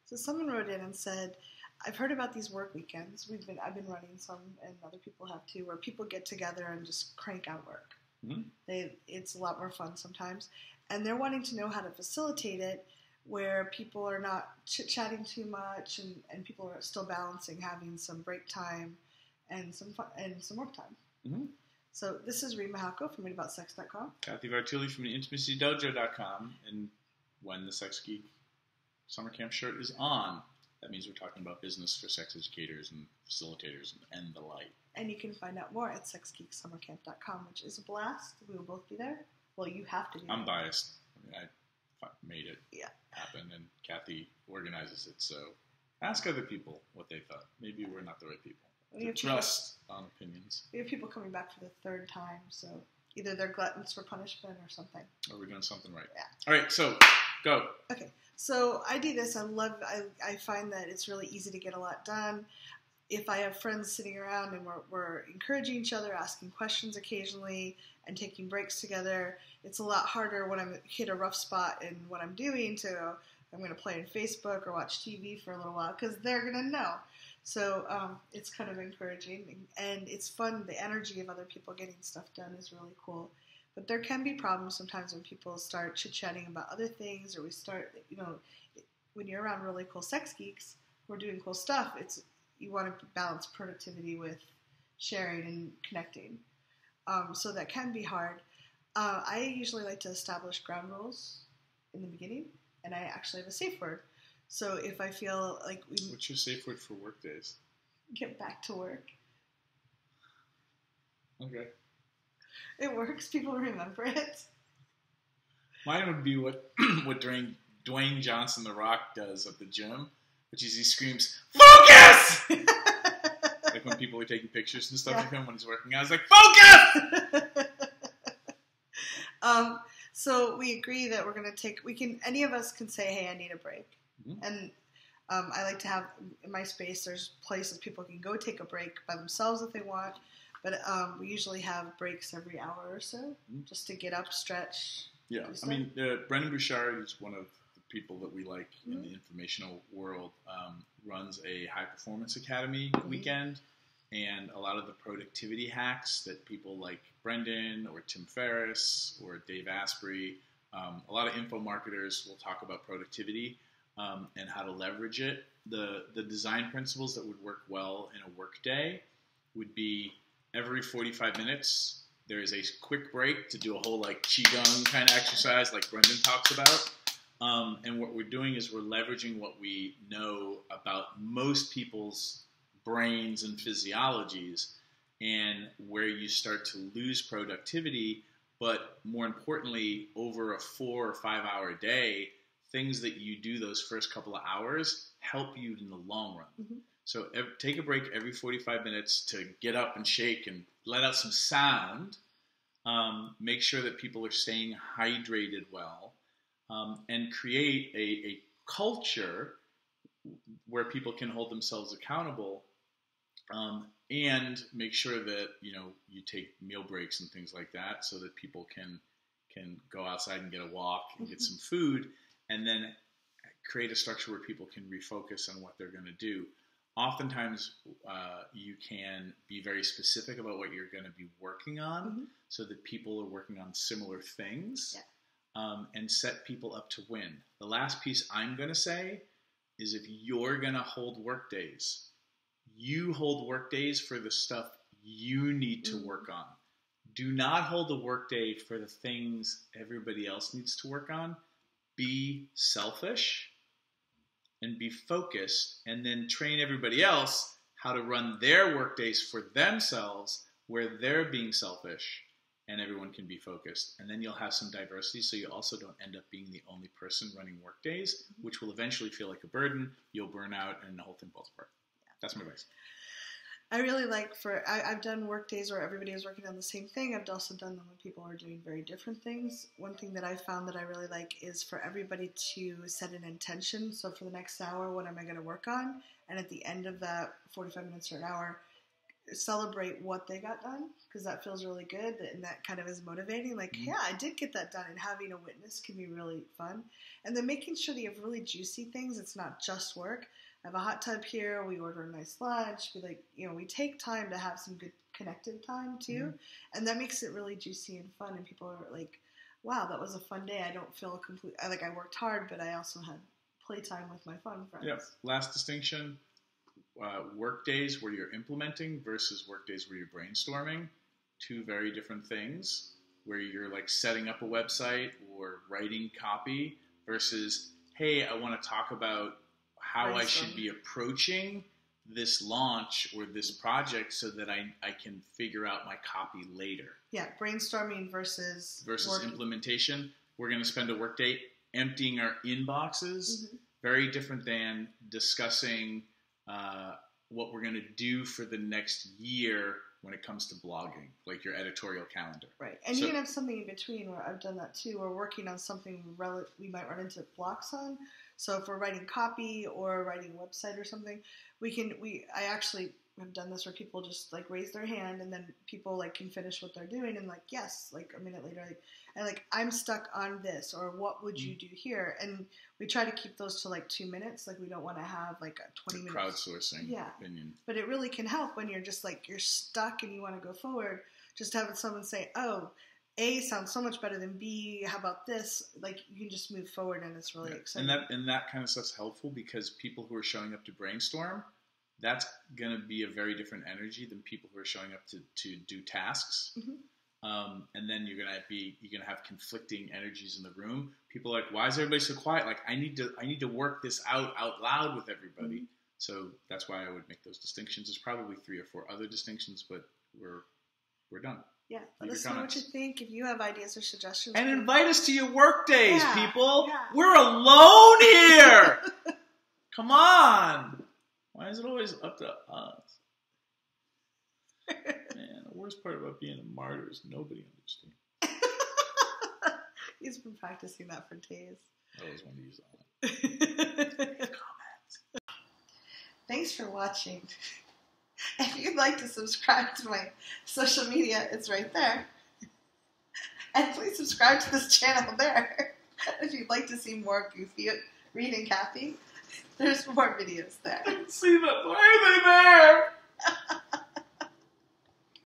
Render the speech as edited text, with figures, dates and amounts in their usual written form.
So someone wrote in and said, I've heard about these work weekends. I've been running some, and other people have too, where people get together and just crank out work. Mm-hmm. It's a lot more fun sometimes. And they're wanting to know how to facilitate it where people are not chit-chatting too much and people are still balancing having some break time and some fun, and some work time. Mm-hmm. So this is Reid Mahako from readaboutsex.com. Cathy Vartuli from the intimacydojo.com. And when the Sex Geek summer camp shirt is on, that means we're talking about business for sex educators and facilitators and the like. And you can find out more at sexgeeksummercamp.com, which is a blast. We will both be there. Well, you have to be there. I'm biased. I mean, I made it Yeah. happen, and Cathy organizes it. So ask other people what they thought. Maybe we're not the right people. Trust on opinions. We have people coming back for the third time, so either they're gluttons for punishment or something. Or we're doing something right. Yeah. All right, so go. Okay. So I do this. I find that it's really easy to get a lot done. If I have friends sitting around and we're encouraging each other, asking questions occasionally, and taking breaks together, it's a lot harder when I'm hit a rough spot in what I'm doing I'm going to play on Facebook or watch TV for a little while because they're going to know. So it's kind of encouraging, and it's fun. The energy of other people getting stuff done is really cool. But there can be problems sometimes when people start chit-chatting about other things, or we start, when you're around really cool sex geeks who are doing cool stuff, you want to balance productivity with sharing and connecting. So that can be hard. I usually like to establish ground rules in the beginning, and I actually have a safe word. So if I feel like What's your safe word for work days? Get back to work. Okay. It works. People remember it. Mine would be what Dwayne Johnson, The Rock, does at the gym, which is he screams, "Focus!" Like when people are taking pictures and stuff of him when he's working out, he's like, "Focus!" So we agree that we're going to any of us can say, hey, I need a break. Mm-hmm. And I like to have, in my space, there's places people can go take a break by themselves if they want. But we usually have breaks every hour or so, just to get up, stretch. Yeah, I mean, Brendon Sher is one of the people that we like in the informational world, runs a high-performance academy weekend, and a lot of the productivity hacks that people like Brendon or Tim Perez or Dave Asprey, a lot of info marketers will talk about productivity and how to leverage it. The design principles that would work well in a work day would be every 45 minutes, there is a quick break to do a whole like Qigong kind of exercise like Brendon talks about. And what we're doing is we're leveraging what we know about most people's brains and physiologies and where you start to lose productivity, but more importantly, over a 4 or 5 hour day, things that you do those first couple of hours help you in the long run. Mm-hmm. So take a break every 45 minutes to get up and shake and let out some sound. Make sure that people are staying hydrated well, and create a culture where people can hold themselves accountable, and make sure that you take meal breaks and things like that, so that people can go outside and get a walk and get some food, and then create a structure where people can refocus on what they're going to do. Oftentimes, you can be very specific about what you're going to be working on, so that people are working on similar things, and set people up to win. The last piece I'm going to say is if you're going to hold work days, you hold work days for the stuff you need to work on. Do not hold a work day for the things everybody else needs to work on. Be selfish and be focused, and then train everybody else how to run their work days for themselves where they're being selfish and everyone can be focused. And then you'll have some diversity, so you also don't end up being the only person running work days, which will eventually feel like a burden. You'll burn out and the whole thing falls apart. That's my advice. I really like I've done work days where everybody is working on the same thing. I've also done them when people are doing very different things. One thing that I've found that I really like is for everybody to set an intention. So for the next hour, what am I going to work on? And at the end of that 45 minutes or an hour, celebrate what they got done, because that feels really good, and that kind of is motivating. Like, yeah, I did get that done, and having a witness can be really fun. And then making sure that you have really juicy things. It's not just work. I have a hot tub here. We order a nice lunch. We we take time to have some good connected time too, and that makes it really juicy and fun. And people are like, "Wow, that was a fun day. I don't feel I worked hard, but I also had playtime with my fun friends." Yep. Last distinction. Work days where you're implementing versus work days where you're brainstorming, two very different things, where you're like setting up a website or writing copy versus, hey, I want to talk about how I should be approaching this launch or this project so that I can figure out my copy later. Yeah, brainstorming versus implementation. We're going to spend a work day emptying our inboxes. Very different than discussing what we're going to do for the next year when it comes to blogging, like your editorial calendar. Right. And you can have something in between where I've done that too. We're working on something we might run into blocks on. So if we're writing copy or writing a website or something, I actually have done this where people just like raise their hand and then people like can finish what they're doing and like, yes, like a minute later, I'm stuck on this, or what would you do here? And we try to keep those to like 2 minutes. Like we don't want to have like a 20 minute crowdsourcing opinion. But it really can help when you're just like, you're stuck and you want to go forward. Just having someone say, oh, A sounds so much better than B. How about this? Like you can just move forward, and it's really exciting. And that kind of stuff's helpful because people who are showing up to brainstorm, that's going to be a very different energy than people who are showing up to do tasks. And then you're going to have conflicting energies in the room. People are like, why is everybody so quiet? Like I need to work this out loud with everybody. So that's why I would make those distinctions. There's probably 3 or 4 other distinctions, but we're done. Yeah, let us know what you think. If you have ideas or suggestions. And invite us to your work days, people. Yeah. We're alone here. Come on. Why is it always up to us? Man, the worst part about being a martyr is nobody understands. He's been practicing that for days. I always want to use that. Comments. Thanks for watching. If you'd like to subscribe to my social media, it's right there. And please subscribe to this channel there. If you'd like to see more goofy Reid and Cathy, there's more videos there. See them. Why are they there?